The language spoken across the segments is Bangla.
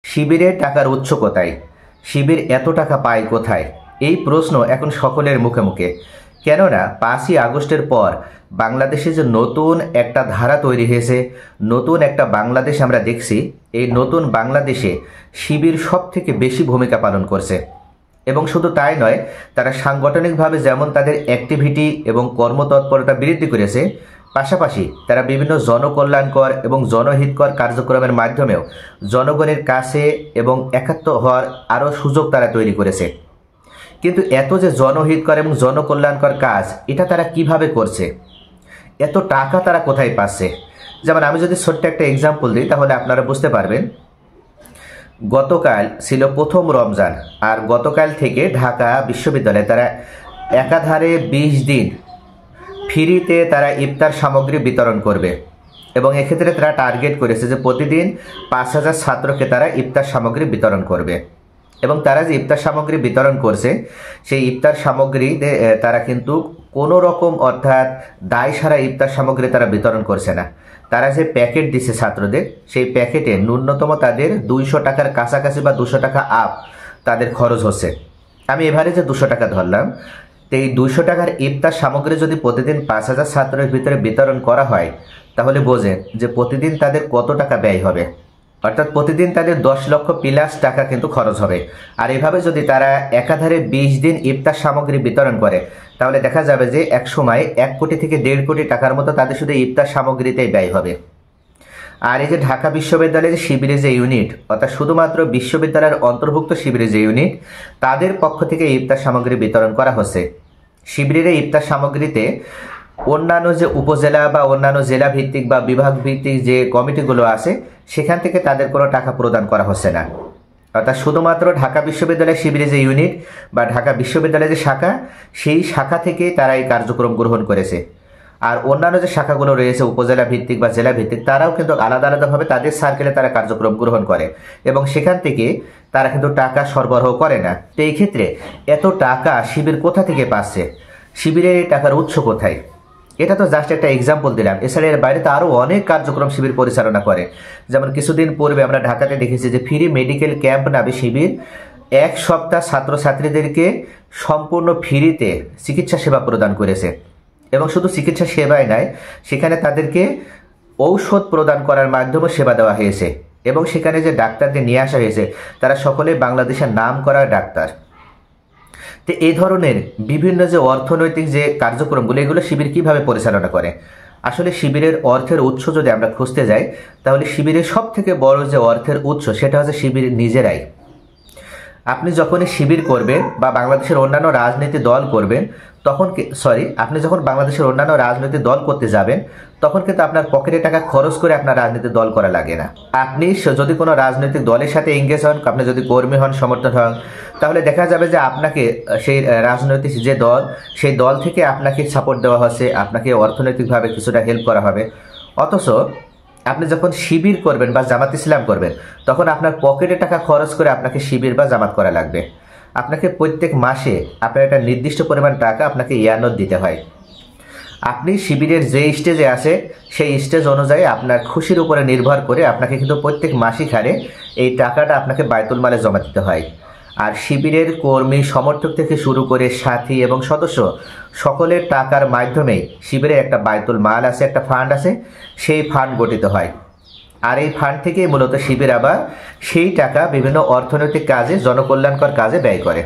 শিবিরের টাকার উৎস কোথায়? শিবির এত টাকা পায় কোথায়? এই প্রশ্ন এখন সকলের মুখে মুখে। কেননা 5ই আগস্টের পর বাংলাদেশে যে নতুন একটা ধারা তৈরি হয়েছে, নতুন একটা বাংলাদেশ আমরা দেখছি, এই নতুন বাংলাদেশে শিবির সব থেকে বেশি ভূমিকা পালন করছে। এবং শুধু তাই নয়, তারা সাংগঠনিকভাবে যেমন তাদের অ্যাক্টিভিটি এবং কর্মতৎপরতা বৃদ্ধি করেছে, পাশাপাশি তারা বিভিন্ন জনকল্যাণকর এবং জনহিতকর কার্যক্রমের মাধ্যমেও জনগণের কাছে এবং একাত্ম হওয়ার আরও সুযোগ তারা তৈরি করেছে। কিন্তু এত যে জনহিতকর এবং জনকল্যাণকর কাজ, এটা তারা কিভাবে করছে? এত টাকা তারা কোথায় পাচ্ছে? যেমন আমি যদি ছোট্ট একটা এক্সাম্পল দিই, তাহলে আপনারা বুঝতে পারবেন। গতকাল ছিল প্রথম রমজান, আর গতকাল থেকে ঢাকা বিশ্ববিদ্যালয়ে তারা একাধারে 20 দিন ফ্রিতে তারা ইফতার সামগ্রী বিতরণ করবে। এবং এক্ষেত্রে তারা টার্গেট করেছে যে প্রতিদিন 5000 ছাত্রকে তারা ইফতার সামগ্রী বিতরণ করবে। এবং তারা যে ইফতার সামগ্রী বিতরণ করছে, সেই ইফতার সামগ্রীতে তারা কিন্তু কোনো রকম অর্থাৎ দায় সারা ইফতার সামগ্রী তারা বিতরণ করছে না। তারা যে প্যাকেট দিচ্ছে ছাত্রদের, সেই প্যাকেটে ন্যূনতম তাদের 200 টাকার কাছাকাছি বা 200 টাকা আপ তাদের খরচ হচ্ছে। আমি এভারেজে 200 টাকা ধরলাম। তো এই 200 টাকার ইফতার সামগ্রী যদি প্রতিদিন 5000 ছাত্রের ভিতরে বিতরণ করা হয়, তাহলে বোঝেন যে প্রতিদিন তাদের কত টাকা ব্যয় হবে। অর্থাৎ প্রতিদিন তাদের 10 লক্ষ প্লাস টাকা কিন্তু খরচ হবে। আর এভাবে যদি তারা একাধারে 20 দিন ইফতার সামগ্রী বিতরণ করে, তাহলে দেখা যাবে যে এক সময় 1 কোটি থেকে 1.5 কোটি টাকার মতো তাদের শুধু ইফতার সামগ্রীতেই ব্যয় হবে। আর এই যে ঢাকা বিশ্ববিদ্যালয়ের যে শিবিরের যে ইউনিট, অর্থাৎ শুধুমাত্র বিশ্ববিদ্যালয়ের অন্তর্ভুক্ত শিবিরের যে ইউনিট, তাদের পক্ষ থেকে ইফতার সামগ্রী বিতরণ করা হচ্ছে। শিবিরের ইফতার সামগ্রীতে অন্যান্য যে উপজেলা বা অন্যান্য জেলা ভিত্তিক বা বিভাগ ভিত্তিক যে কমিটিগুলো আছে, সেখান থেকে তাদের কোনো টাকা প্রদান করা হচ্ছে না। অর্থাৎ শুধুমাত্র ঢাকা বিশ্ববিদ্যালয়ের শিবিরের যে ইউনিট বা ঢাকা বিশ্ববিদ্যালয়ের যে শাখা, সেই শাখা থেকে তারা এই কার্যক্রম গ্রহণ করেছে। আর অন্যান্য যে শাখাগুলো রয়েছে উপজেলা ভিত্তিক বা জেলা ভিত্তিক, তারাও কিন্তু আলাদা আলাদাভাবে তাদের সার্কেলে তারা কার্যক্রম গ্রহণ করে এবং সেখান থেকে তারা কিন্তু টাকা সরবরাহ করে না। তো এই ক্ষেত্রে এত টাকা শিবির কোথা থেকে পাচ্ছে? শিবিরের এই টাকার উৎস কোথায়? এটা তো জাস্ট একটা এক্সাম্পল দিলাম। এছাড়া এর বাইরে তো আরও অনেক কার্যক্রম শিবির পরিচালনা করে। যেমন কিছুদিন পূর্বে আমরা ঢাকাতে দেখেছি যে ফ্রি মেডিকেল ক্যাম্প নামে শিবির 1 সপ্তাহ ছাত্রছাত্রীদেরকে সম্পূর্ণ ফ্রিতে চিকিৎসা সেবা প্রদান করেছে। এবং শুধু চিকিৎসা সেবাই নয়, সেখানে তাদেরকে ঔষধ প্রদান করার মাধ্যমে সেবা দেওয়া হয়েছে। এবং সেখানে যে ডাক্তারদের নিয়ে আসা হয়েছে, তারা সকলে বাংলাদেশের নাম করা ডাক্তার। তো এই ধরনের বিভিন্ন যে অর্থনৈতিক যে কার্যক্রমগুলো, এগুলো শিবির কিভাবে পরিচালনা করে? আসলে শিবিরের অর্থের উৎস যদি আমরা খুঁজতে যাই, তাহলে শিবিরের সব থেকে বড় যে অর্থের উৎস, সেটা হচ্ছে শিবির নিজেরাই। আপনি যখনই শিবির করবেন বা বাংলাদেশের অন্যান্য রাজনৈতিক দল করবেন, আপনি যখন বাংলাদেশের অন্যান্য রাজনৈতিক দল করতে যাবেন, তখন কিন্তু আপনার পকেটে টাকা খরচ করে আপনার রাজনৈতিক দল করা লাগে না। আপনি যদি কোনো রাজনৈতিক দলের সাথে এঙ্গেজ হন, আপনি যদি কর্মী হন, সমর্থন হন, তাহলে দেখা যাবে যে আপনাকে সেই রাজনৈতিক যে দল, সেই দল থেকে আপনাকে সাপোর্ট দেওয়া হচ্ছে, আপনাকে অর্থনৈতিকভাবে কিছুটা হেল্প করা হবে। অথচ আপনি যখন শিবির করবেন বা জামাত ইসলাম করবেন, তখন আপনার পকেটে টাকা খরচ করে আপনাকে শিবির বা জামাত করা লাগবে। আপনাকে প্রত্যেক মাসে আপনার একটা নির্দিষ্ট পরিমাণ টাকা আপনাকে ইয়ানত দিতে হয়। আপনি শিবিরের যে স্টেজে আছে, সেই স্টেজ অনুযায়ী আপনার খুশির উপরে নির্ভর করে আপনাকে কিন্তু প্রত্যেক মাসিক হারে এই টাকাটা আপনাকে বায়তুল মালে জমা দিতে হয়। আর শিবিরের কর্মী সমর্থক থেকে শুরু করে সাথী এবং সদস্য সকলের টাকার মাধ্যমে শিবিরের একটা বায়তুল মাল আছে, একটা ফান্ড আছে, সেই ফান্ড গঠিত হয়। আর এই ফান্ড থেকে মূলত শিবির আবার সেই টাকা বিভিন্ন অর্থনৈতিক কাজে, জনকল্যাণকর কাজে ব্যয় করে।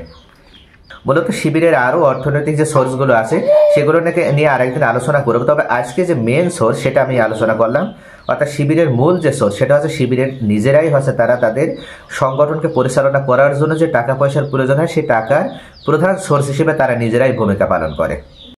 মূলত শিবিরের আরও অর্থনৈতিক যে সোর্সগুলো আছে, সেগুলো নিয়ে আরেকদিন আলোচনা করব। তবে আজকে যে মেন সোর্স, সেটা আমি আলোচনা করলাম। অর্থাৎ শিবিরের মূল যে সোর্স, সেটা হচ্ছে শিবিরের নিজেরাই হচ্ছে তারা তাদের সংগঠনকে পরিচালনা করার জন্য যে টাকা পয়সার প্রয়োজন হয়, সেই টাকার প্রধান সোর্স হিসেবে তারা নিজেরাই ভূমিকা পালন করে।